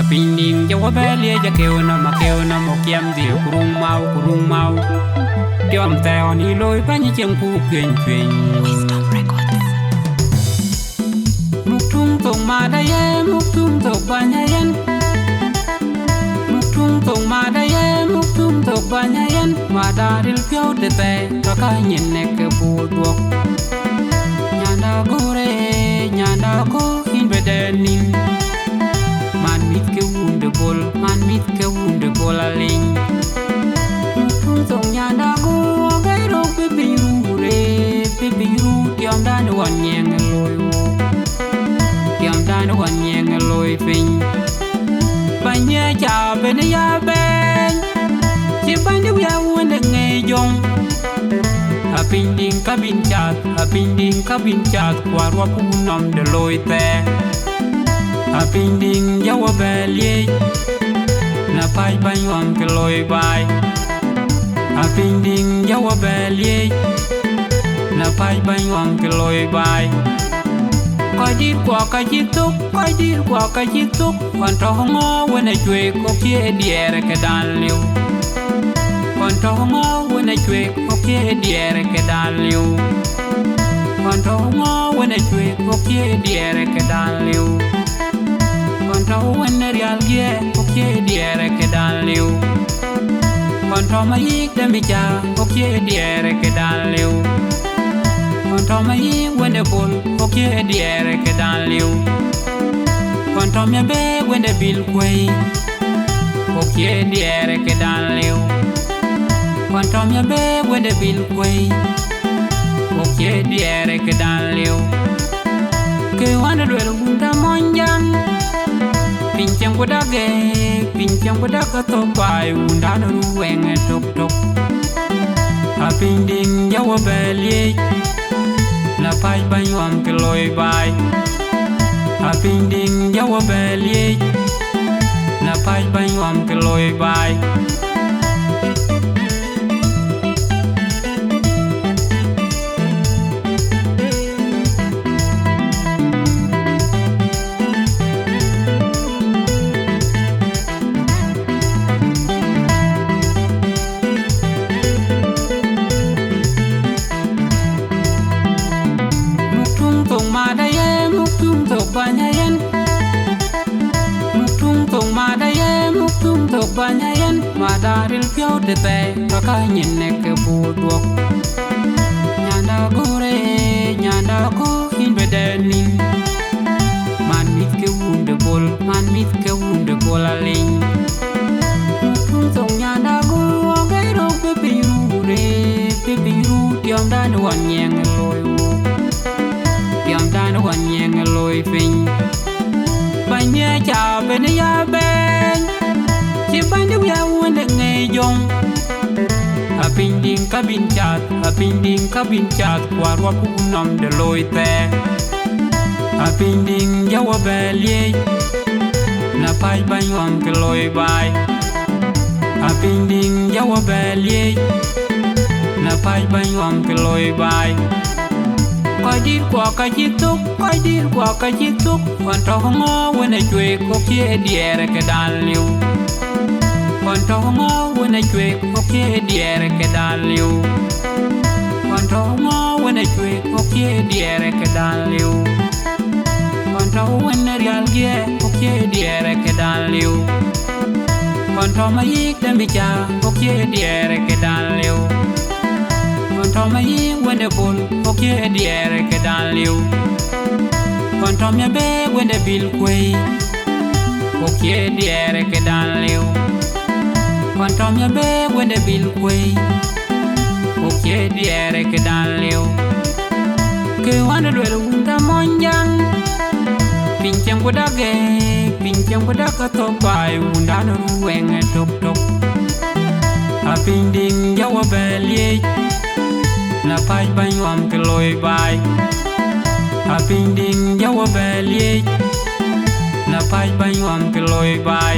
Pinding jawa belia ja kêu na một yam diệu kurung mau Tiom teo ni lôi bánh chân phu quyền quyền Mục trung tông mà đây em mục trung tông bà nhà em Mục trung tông mà đây em mục trung tông bà nhà em Mà đa ril phiêu tê tê và cả nhìn nè cơ bù đuộc Nhà đa cô hin về đền ninh Man mit ke wunde bol aling Mukung tong nyanda ko gai ro pe biru tiam dan wan nyeng loi tiam dan wan nyeng loi pin banya cha ben ya ben chi ban du ya wunde nge jong apin ding kabin chat kwa ro pu nom de loi te apin ding jawa belie na pai bany wang ke loi bai apin ding jawa belie na pai bany wang ke loi bai coi đi qua cái chiếc túc còn trò ngó when I chwe ko kia diere ke dan liu còn trò ngó when I chwe ko kia diere ke dan liu còn trò ngó when I chwe ko kia diere ke dan liu còn trâu when real gie okay diere ke dan liu còn trâu ma yik dem bicha okay diere ke dan liu còn trâu ma yik when the bull okay diere ke dan liu còn trâu me be when the bill quay okay diere ke dan liu còn trâu me be when the bill quay okay diere ke dan liu ke wana dwel bunda monjang Pinchang ko daga to pai unda no rueng tok a pinding jawa belie na pai banyuam ke loi bai a pinding jawa belie na pai banyuam ke loi bai banyayen muktung tong banyayen madaril pyo de te ka nyin ne ke bu duok nyanda ko hin bedenin man mit ke wunde bol aling muktung tong nyanda ko gai ro pe biru tiam dan wan nyeng loi tiam dan wan nyeng loi pin banya cha ben ya ben chi ban du ya wunde nge jong apin ding kabin chat kwa ro pu nom de loi te apin ding jawa belie na pai ban wang ke loi bai apin ding jawa belie na pai ban wang ke loi bai coi đi qua cái chiếc túc còn trò ngó when I chwe ko kia diere ke dan liu còn trò ngó when I chwe ko kia diere ke dan liu còn trò ngó when I chwe ko kia diere ke dan liu còn trò when real gie ko kia diere ke dan liu còn trò ma yik dem bicha ko kia diere ke dan liu còn trò ma yik when the bull okay diere ke dan liu còn trò me be when the bill quay okay diere ke dan liu còn trò me be when the bill quay okay diere ke dan liu ke wana dwel unda monjang pinchang ko daga to pai unda no rueng tok a pinding jawa belie na pai banyuam ke loi bai apin ding jawa belie na pai banyuam ke loi bai